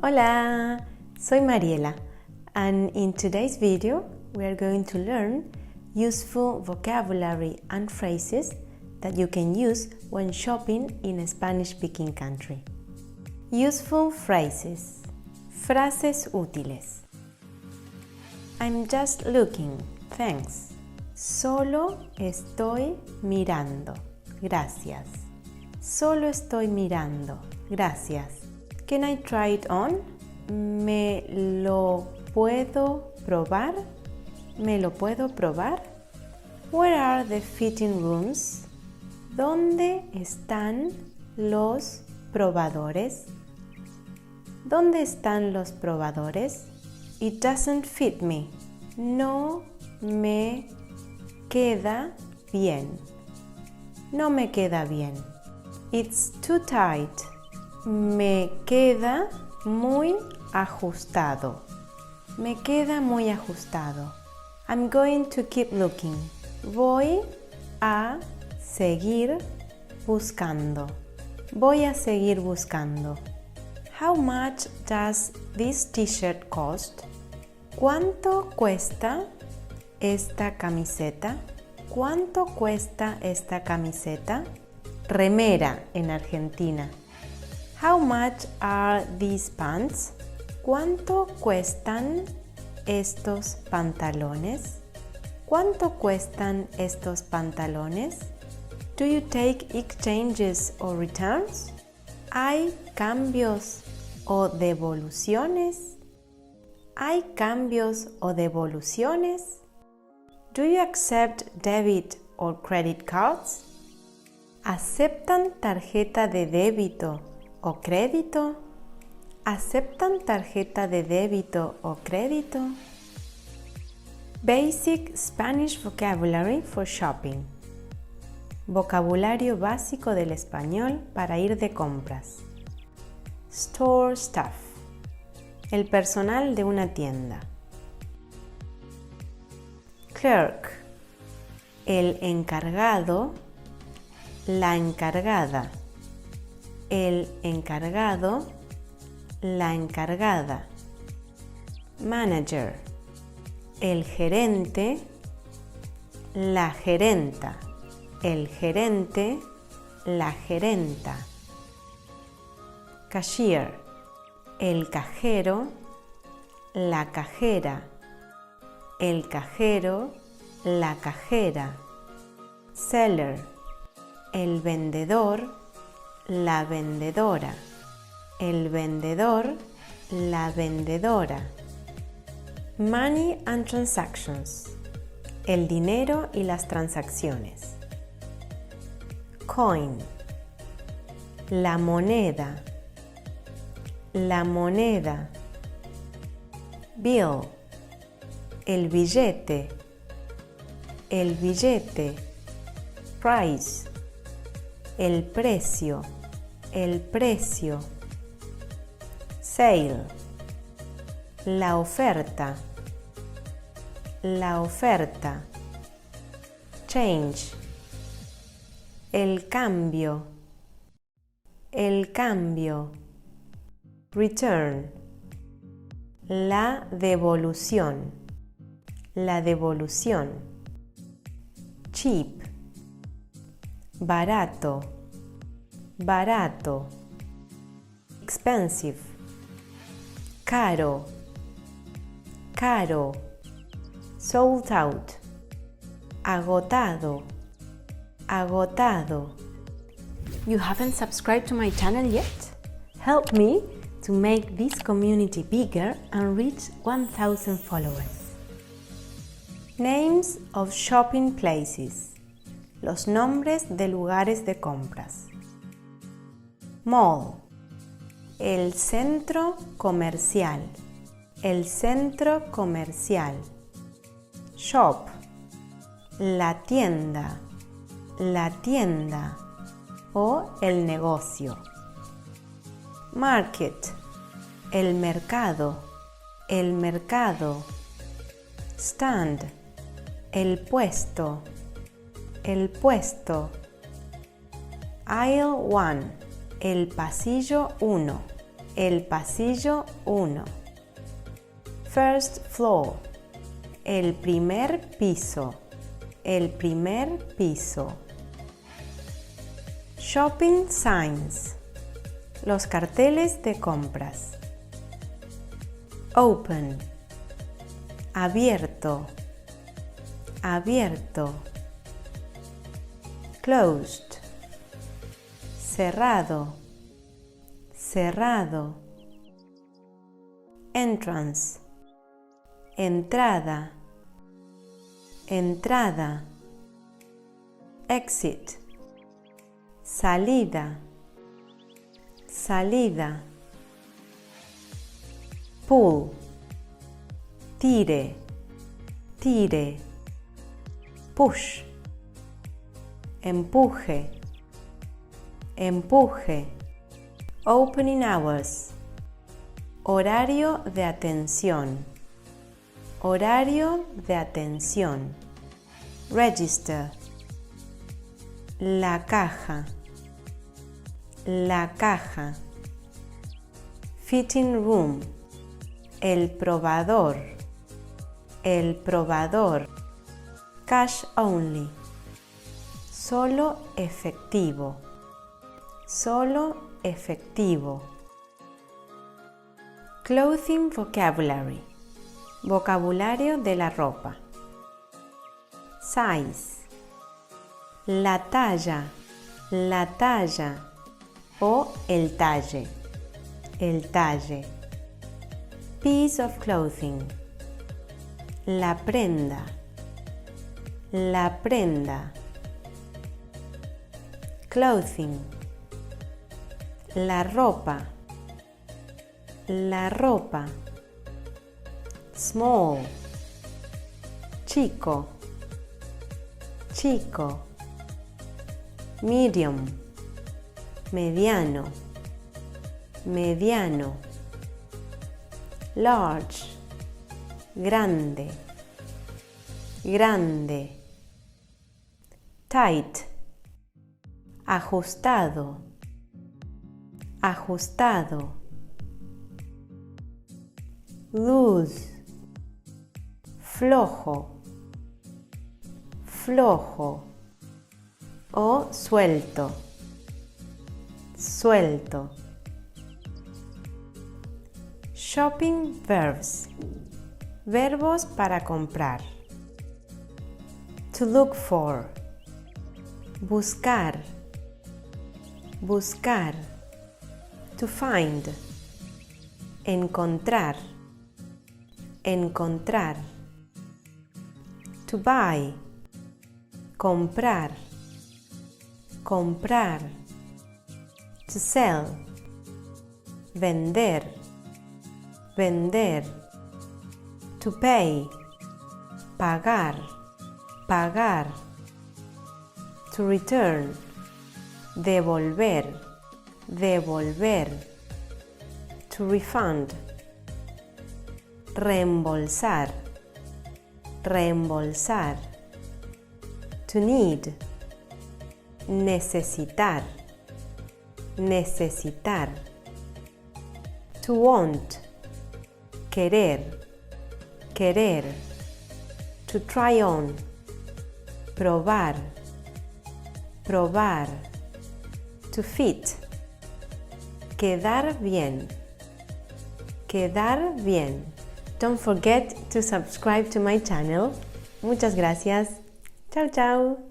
Hola, soy Mariela, and in today's video we are going to learn useful vocabulary and phrases that you can use when shopping in a Spanish-speaking country. Useful phrases. Frases útiles. I'm just looking, thanks. Solo estoy mirando, gracias. Solo estoy mirando, gracias. Can I try it on? ¿Me lo puedo probar? ¿Me lo puedo probar? Where are the fitting rooms? ¿Dónde están los probadores? ¿Dónde están los probadores? It doesn't fit me. No me queda bien. No me queda bien. It's too tight. Me queda muy ajustado. Me queda muy ajustado. I'm going to keep looking. Voy a seguir buscando. Voy a seguir buscando. How much does this t-shirt cost? ¿Cuánto cuesta esta camiseta? ¿Cuánto cuesta esta camiseta? Remera en Argentina. How much are these pants? ¿Cuánto cuestan estos pantalones? ¿Cuánto cuestan estos pantalones? Do you take exchanges or returns? ¿Hay cambios o devoluciones? ¿Hay cambios o devoluciones? Do you accept debit or credit cards? ¿Aceptan tarjeta de débito o crédito? ¿Aceptan tarjeta de débito o crédito? Basic Spanish vocabulary for shopping. Vocabulario básico del español para ir de compras. Store staff. El personal de una tienda. Clerk. El encargado, la encargada. El encargado, la encargada. Manager. El gerente, la gerenta. El gerente, la gerenta. Cashier. El cajero, la cajera. El cajero, la cajera. Seller. El vendedor, la vendedora. El vendedor, la vendedora. Money and transactions. El dinero y las transacciones. Coin. La moneda. La moneda. Bill. El billete. El billete. Price. El precio. El precio. Sale. La oferta. La oferta. Change. El cambio. El cambio. Return. La devolución. La devolución. Cheap. Barato. Barato. Expensive. Caro. Caro. Sold out. Agotado. Agotado. You haven't subscribed to my channel yet? Help me to make this community bigger and reach 1,000 followers. Names of shopping places. Los nombres de lugares de compras. Mall. El centro comercial. El centro comercial. Shop. La tienda. La tienda. O el negocio. Market. El mercado. El mercado. Stand. El puesto. El puesto. Aisle 1. El pasillo 1. el pasillo 1. First floor, el primer piso, el primer piso. Shopping signs, los carteles de compras. Open, abierto, abierto. Closed, cerrado, cerrado. Entrance, entrada, entrada. Exit, salida, salida. Pull, tire, tire. Push, empuje, empuje. Opening hours, horario de atención, horario de atención. Register, la caja, la caja. Fitting room, el probador, el probador. Cash only, solo efectivo, solo efectivo. Clothing vocabulary, vocabulario de la ropa. Size, la talla o el talle, el talle. Piece of clothing, la prenda, la prenda. Clothing, la ropa, la ropa. Small, chico, chico. Medium, mediano, mediano. Large, grande, grande. Tight, ajustado, ajustado. Loose, flojo, flojo. O suelto, suelto. Shopping verbs, verbos para comprar. To look for, buscar, buscar. To find, encontrar, encontrar. To buy, comprar, comprar. To sell, vender, vender. To pay, pagar, pagar. To return, devolver, devolver. To refund, reembolsar, reembolsar. To need, necesitar, necesitar. To want, querer, querer. To try on, probar, probar. To fit, quedar bien, quedar bien. Don't forget to subscribe to my channel. Muchas gracias. Chao, chao.